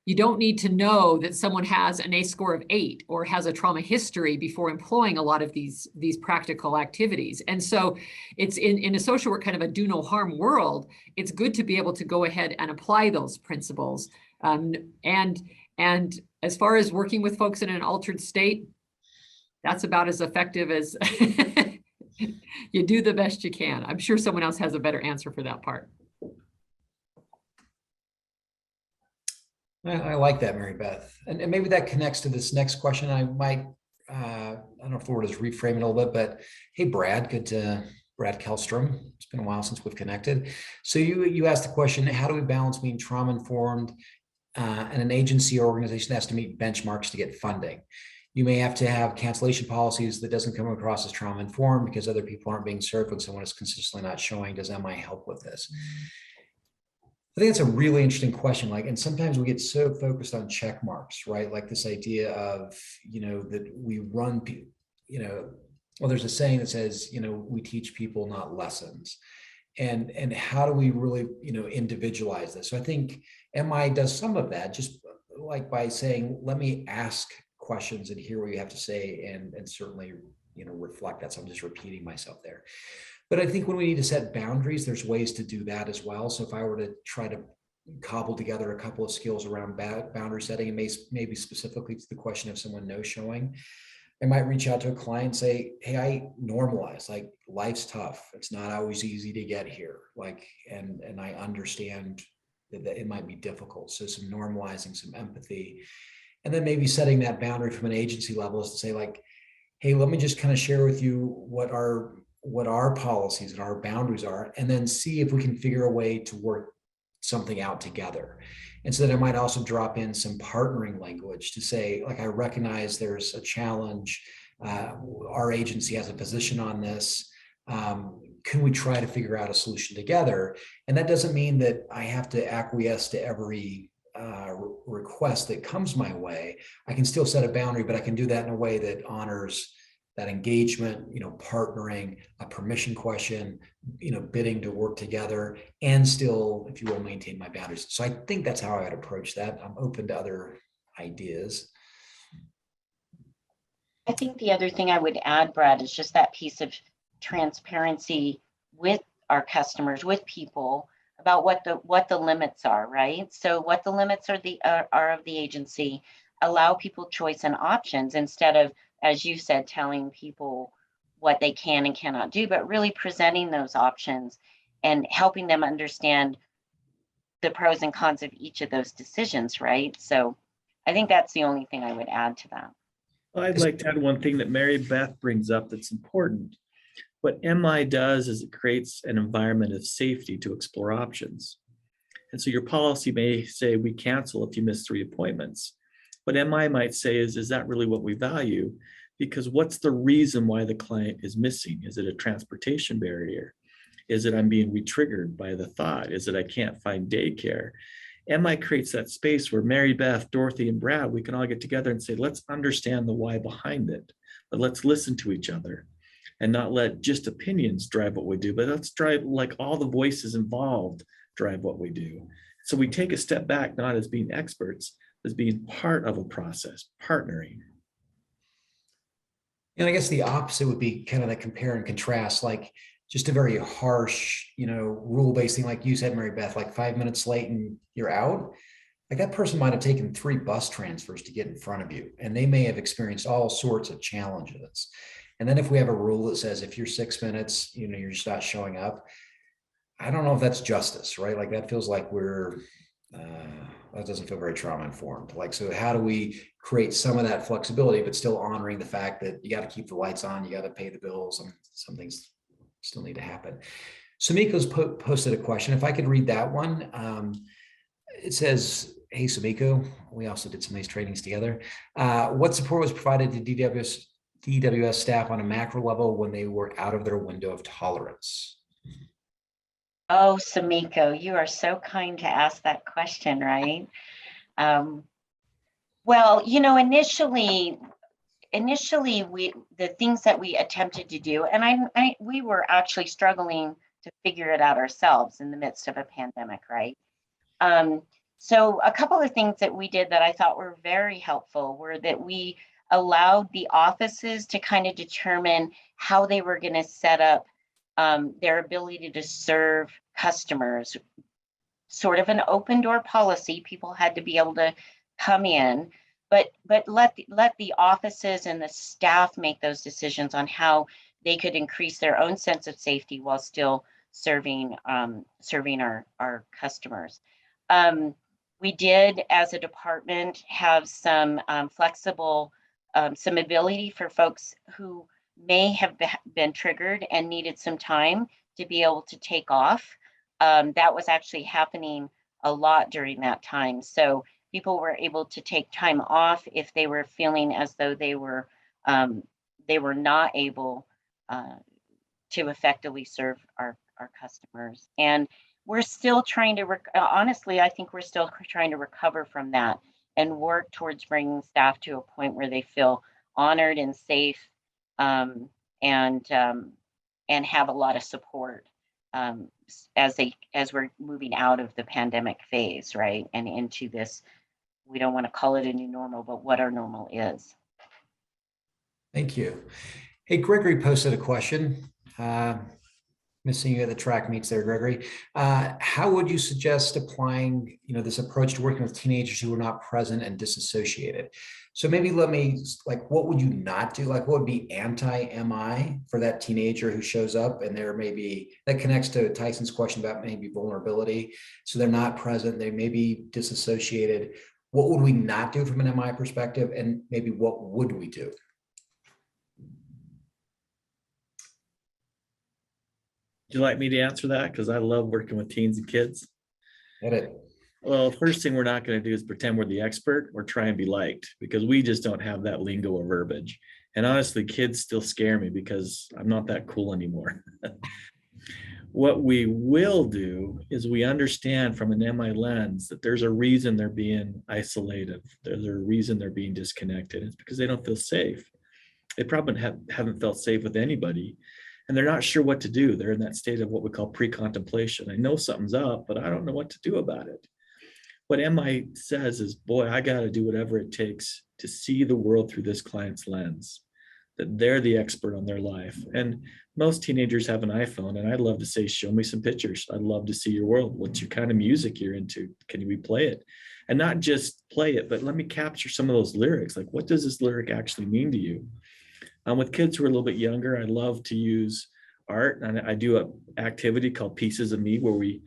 You don't need to know that someone has an ACE score of 8 or has a trauma history before employing a lot of these practical activities. And so it's in a social work kind of a do no harm world, it's good to be able to go ahead and apply those principles. And as far as working with folks in an altered state, that's about as effective as you do the best you can. I'm sure someone else has a better answer for that part. I like that, Mary Beth. And maybe that connects to this next question. I might, I don't know if the word is reframe it a little bit, but hey, Brad, Brad Kellstrom. It's been a while since we've connected. So you asked the question, how do we balance being trauma-informed and an agency or organization that has to meet benchmarks to get funding? You may have to have cancellation policies that doesn't come across as trauma informed because other people aren't being served when someone is consistently not showing. Does MI help with this? I think it's a really interesting question. Like, and sometimes we get so focused on check marks, right? Like this idea of, that we run, well, there's a saying that says, we teach people, not lessons. And how do we really, individualize this? So I think MI does some of that, just like by saying, let me ask questions and hear what you have to say, and certainly, reflect that. So I'm just repeating myself there. But I think when we need to set boundaries, there's ways to do that as well. So if I were to try to cobble together a couple of skills around boundary setting, and maybe specifically to the question of someone no showing, I might reach out to a client and say, hey, I normalize, like, life's tough. It's not always easy to get here. Like, and I understand that it might be difficult. So some normalizing, some empathy, and then maybe setting that boundary from an agency level is to say, like, hey, let me just kind of share with you what our policies and our boundaries are, and then see if we can figure a way to work something out together. And so then I might also drop in some partnering language to say, like, I recognize there's a challenge. Our agency has a position on this. Can we try to figure out a solution together? And that doesn't mean that I have to acquiesce to every request that comes my way. I can still set a boundary, but I can do that in a way that honors that engagement, partnering, a permission question, bidding to work together, and still, if you will, maintain my boundaries. So I think that's how I would approach that. I'm open to other ideas. I think the other thing I would add, Brad, is just that piece of transparency with our customers, with people, about what the limits are, right? So what the limits are of the agency, allow people choice and options instead of, as you said, telling people what they can and cannot do, but really presenting those options and helping them understand the pros and cons of each of those decisions, right? So I think that's the only thing I would add to that. Well, I'd like to add one thing that Mary Beth brings up that's important. What MI does is it creates an environment of safety to explore options. And so your policy may say we cancel if you miss 3 appointments. What MI might say is that really what we value? Because what's the reason why the client is missing? Is it a transportation barrier? Is it I'm being re-triggered by the thought? Is it I can't find daycare? MI creates that space where Mary Beth, Dorothy, and Brad, we can all get together and say, let's understand the why behind it, but let's listen to each other and not let just opinions drive what we do, but let's drive, like, all the voices involved drive what we do. So we take a step back, not as being experts, as being part of a process, partnering. And I guess the opposite would be kind of that compare and contrast, like just a very harsh, rule-based thing, like you said, Mary Beth, like 5 minutes late and you're out. Like, that person might have taken 3 bus transfers to get in front of you, and they may have experienced all sorts of challenges. And then if we have a rule that says if you're 6 minutes, you're just not showing up, I don't know if that's justice, right? Like, that feels like that doesn't feel very trauma informed. Like, so how do we create some of that flexibility, but still honoring the fact that you got to keep the lights on, you got to pay the bills, and some things still need to happen. Sumiko's posted a question. If I could read that one, it says, hey, Sumiko, we also did some of these trainings together. What support was provided to DWS staff on a macro level when they were out of their window of tolerance? Oh, Sumiko, you are so kind to ask that question, right? Well, initially the things that we attempted to do, and we were actually struggling to figure it out ourselves in the midst of a pandemic, right? So a couple of things that we did that I thought were very helpful were that we allowed the offices to kind of determine how they were going to set up their ability to serve customers. Sort of an open door policy. People had to be able to come in, but let the offices and the staff make those decisions on how they could increase their own sense of safety while still serving our customers. We did, as a department, have some flexible, some ability for folks who may have been triggered and needed some time to be able to take off. That was actually happening a lot during that time. So people were able to take time off if they were feeling as though they were not able to effectively serve our customers. And we're still trying to, honestly, I think we're still trying to recover from that and work towards bringing staff to a point where they feel honored and safe, and have a lot of support as we're moving out of the pandemic phase, right? And into this, we don't want to call it a new normal, but what our normal is. Thank you. Hey, Gregory posted a question. Missing you at the track meets there, Gregory. How would you suggest applying, this approach to working with teenagers who are not present and disassociated? So maybe let me, what would you not do? What would be anti-MI for that teenager who shows up and there may be, that connects to Tyson's question about maybe vulnerability. So they're not present, they may be disassociated. What would we not do from an MI perspective? And maybe what would we do? Would you like me to answer that? Because I love working with teens and kids. Get it. Well, first thing we're not going to do is pretend we're the expert or try and be liked, because we just don't have that lingo or verbiage. And honestly, kids still scare me because I'm not that cool anymore. What we will do is we understand from an MI lens that there's a reason they're being isolated. There's a reason they're being disconnected. It's because they don't feel safe. They probably haven't felt safe with anybody. And they're not sure what to do. They're in that state of what we call pre-contemplation. I know something's up, but I don't know what to do about it. What MI says is, boy, I got to do whatever it takes to see the world through this client's lens, that they're the expert on their life. And most teenagers have an iPhone, and I'd love to say, show me some pictures. I'd love to see your world. What's your kind of music you're into? Can we play it? And not just play it, but let me capture some of those lyrics. Like, what does this lyric actually mean to you? With kids who are a little bit younger, I love to use art, and I do an activity called Pieces of Me, where we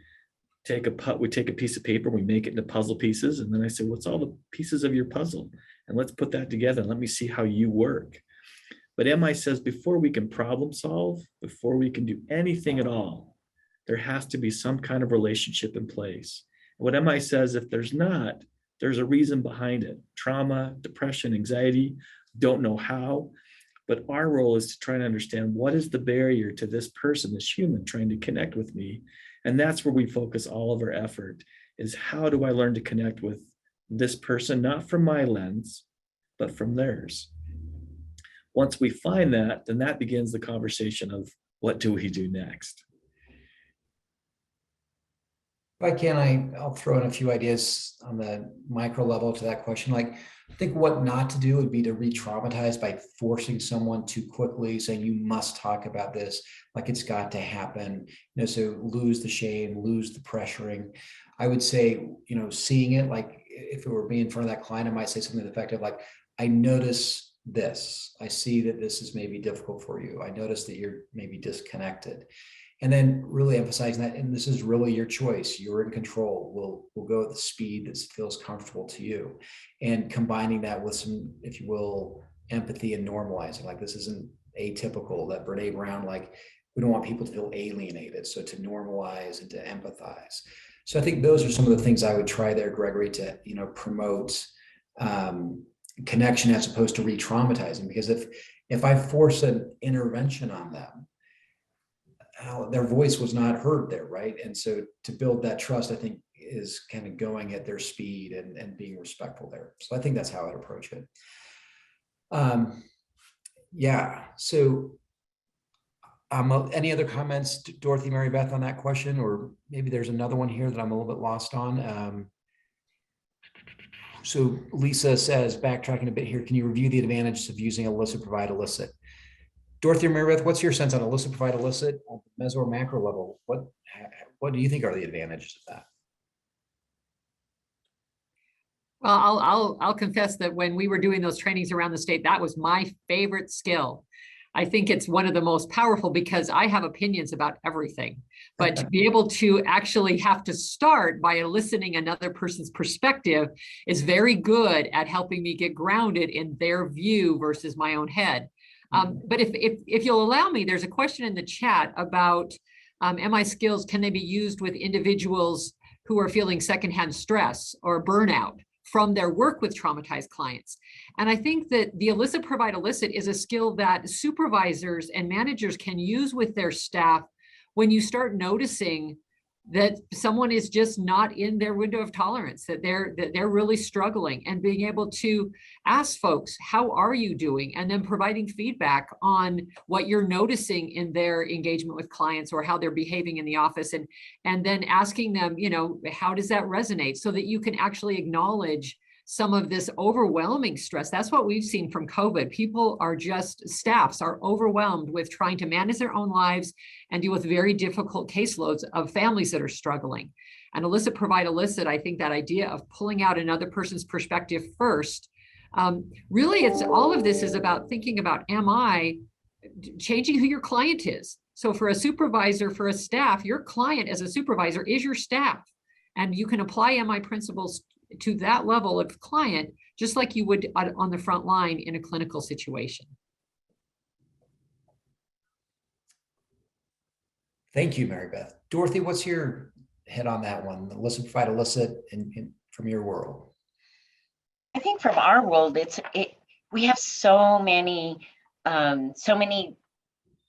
take a piece of paper, we make it into puzzle pieces, and then I say, what's all the pieces of your puzzle? And let's put that together and let me see how you work. But MI says before we can problem solve, before we can do anything at all, there has to be some kind of relationship in place. And what MI says, if there's not, there's a reason behind it. Trauma, depression, anxiety, don't know how. But our role is to try and understand what is the barrier to this person, this human trying to connect with me. And that's where we focus all of our effort, is how do I learn to connect with this person, not from my lens, but from theirs. Once we find that, then that begins the conversation of what do we do next? If I can, I'll throw in a few ideas on the micro level to that question. I think what not to do would be to re-traumatize by forcing someone too quickly, saying you must talk about this, like it's got to happen, so lose the shame, lose the pressuring. I would say, seeing it, like if it were me in front of that client, I might say something effective like, I notice this. I see that this is maybe difficult for you. I notice that you're maybe disconnected. And then really emphasizing that, and this is really your choice. You're in control. We'll go at the speed that feels comfortable to you. And combining that with some, if you will, empathy and normalizing, like this isn't atypical, that Brene Brown, like we don't want people to feel alienated. So to normalize and to empathize. So I think those are some of the things I would try there, Gregory, to, promote connection as opposed to re-traumatizing. Because if I force an intervention on them, their voice was not heard there, right? And so to build that trust, I think, is kind of going at their speed and being respectful there. So I think that's how I'd approach it. Yeah. So any other comments, Dorothy, Mary Beth, on that question? Or maybe there's another one here that I'm a little bit lost on. So Lisa says, backtracking a bit here, can you review the advantages of using Elicit-Provide-Elicit? Dorothy or Mary Beth, what's your sense on Elicit-Provide-Elicit on the meso or macro level? What do you think are the advantages of that? Well, I'll confess that when we were doing those trainings around the state, that was my favorite skill. I think it's one of the most powerful because I have opinions about everything, but to be able to actually have to start by eliciting another person's perspective is very good at helping me get grounded in their view versus my own head. But if you'll allow me, there's a question in the chat about MI skills. Can they be used with individuals who are feeling secondhand stress or burnout from their work with traumatized clients. And I think that the elicit, provide, elicit is a skill that supervisors and managers can use with their staff when you start noticing that someone is just not in their window of tolerance, that they're really struggling, and being able to ask folks, how are you doing? And then providing feedback on what you're noticing in their engagement with clients or how they're behaving in the office. And then asking them, how does that resonate, so that you can actually acknowledge some of this overwhelming stress. That's what we've seen from COVID. People are staffs are overwhelmed with trying to manage their own lives and deal with very difficult caseloads of families that are struggling. And elicit, provide, elicit, I think that idea of pulling out another person's perspective first, really it's all of this is about thinking about, am I changing who your client is? So for a supervisor, for a staff, your client as a supervisor is your staff. And you can apply MI principles to that level of client, just like you would on the front line in a clinical situation. Thank you, Mary Beth. Dorothy, what's your head on that one? Elicit, provide, elicit from your world. I think from our world, we have so many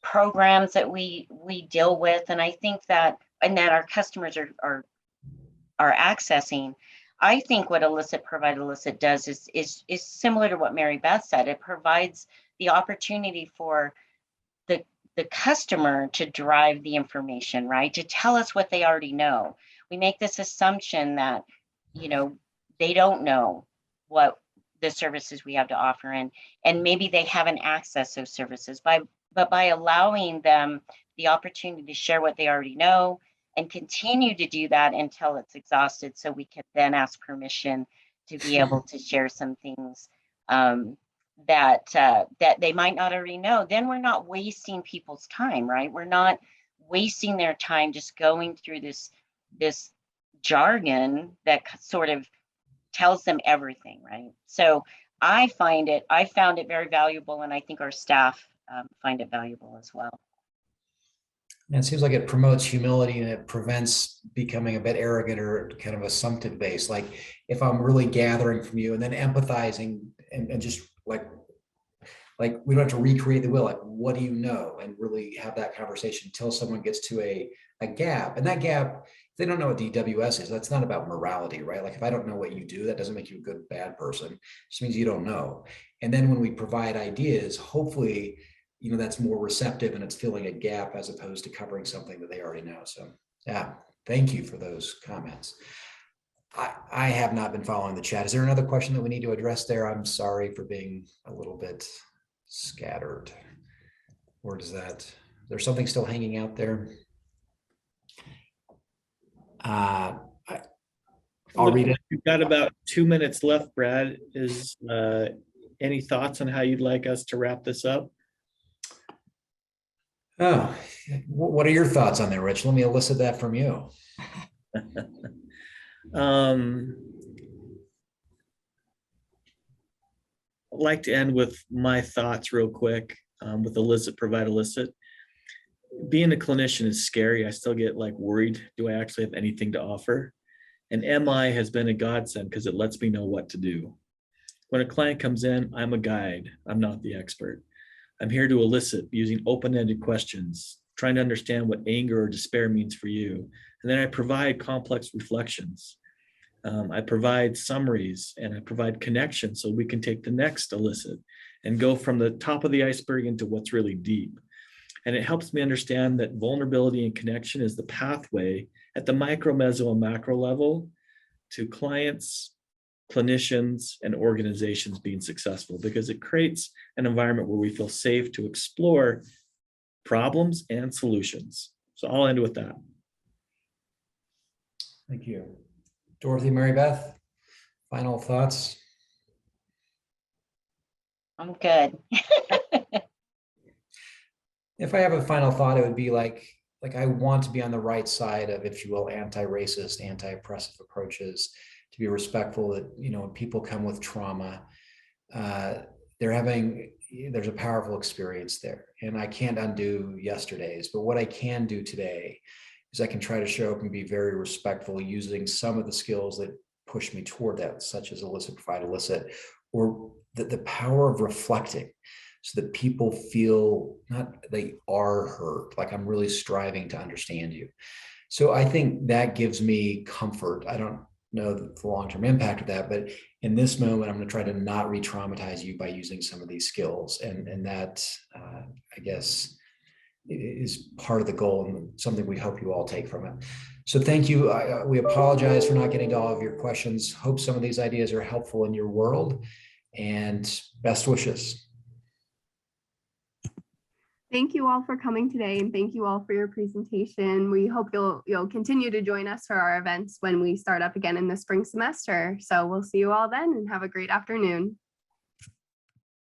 programs that we deal with, and I think that our customers are accessing. I think what elicit, provide, elicit does is similar to what Mary Beth said. It provides the opportunity for the customer to drive the information, right? To tell us what they already know. We make this assumption that, they don't know what the services we have to offer, and maybe they haven't accessed those services. But by allowing them the opportunity to share what they already know, and continue to do that until it's exhausted, so we can then ask permission to be able to share some things that they might not already know. Then we're not wasting people's time, right? We're not wasting their time just going through this jargon that sort of tells them everything, right? So I found it very valuable, and I think our staff find it valuable as well. And it seems like it promotes humility, and it prevents becoming a bit arrogant or kind of assumptive based. Like if I'm really gathering from you and then empathizing and just like we don't have to recreate the wheel, like what do you know? And really have that conversation until someone gets to a gap. And that gap, if they don't know what DWS is, that's not about morality, right? Like if I don't know what you do, that doesn't make you a good, bad person. It just means you don't know. And then when we provide ideas, hopefully, that's more receptive and it's filling a gap as opposed to covering something that they already know. So yeah, thank you for those comments. I have not been following the chat. Is there another question that we need to address there? I'm sorry for being a little bit scattered. Or there's something still hanging out there? I'll read it. We've got about 2 minutes left, Brad. Is any thoughts on how you'd like us to wrap this up? Oh, what are your thoughts on that, Rich? Let me elicit that from you. I'd like to end with my thoughts real quick with elicit, provide, elicit. Being a clinician is scary. I still get worried. Do I actually have anything to offer? And MI has been a godsend because it lets me know what to do. When a client comes in, I'm a guide. I'm not the expert. I'm here to elicit using open-ended questions, trying to understand what anger or despair means for you. And then I provide complex reflections. I provide summaries and I provide connections so we can take the next elicit and go from the top of the iceberg into what's really deep. And it helps me understand that vulnerability and connection is the pathway at the micro, meso, and macro level to clients, clinicians, and organizations being successful, because it creates an environment where we feel safe to explore problems and solutions. So I'll end with that. Thank you. Dorothy, Mary Beth, final thoughts? I'm good. If I have a final thought, it would be like I want to be on the right side of, if you will, anti-racist, anti-oppressive approaches, to be respectful that, when people come with trauma, there's a powerful experience there. And I can't undo yesterday's, but what I can do today is I can try to show up and be very respectful using some of the skills that push me toward that, such as Elicit, Provide, Elicit, or the power of reflecting so that people feel not they are heard, like I'm really striving to understand you. So I think that gives me comfort. I don't know the long-term impact of that, but in this moment, I'm going to try to not re-traumatize you by using some of these skills. And that, I guess, is part of the goal and something we hope you all take from it. So thank you. We apologize for not getting to all of your questions. Hope some of these ideas are helpful in your world, and best wishes. Thank you all for coming today, and thank you all for your presentation. We hope you'll continue to join us for our events when we start up again in the spring semester. So we'll see you all then, and have a great afternoon.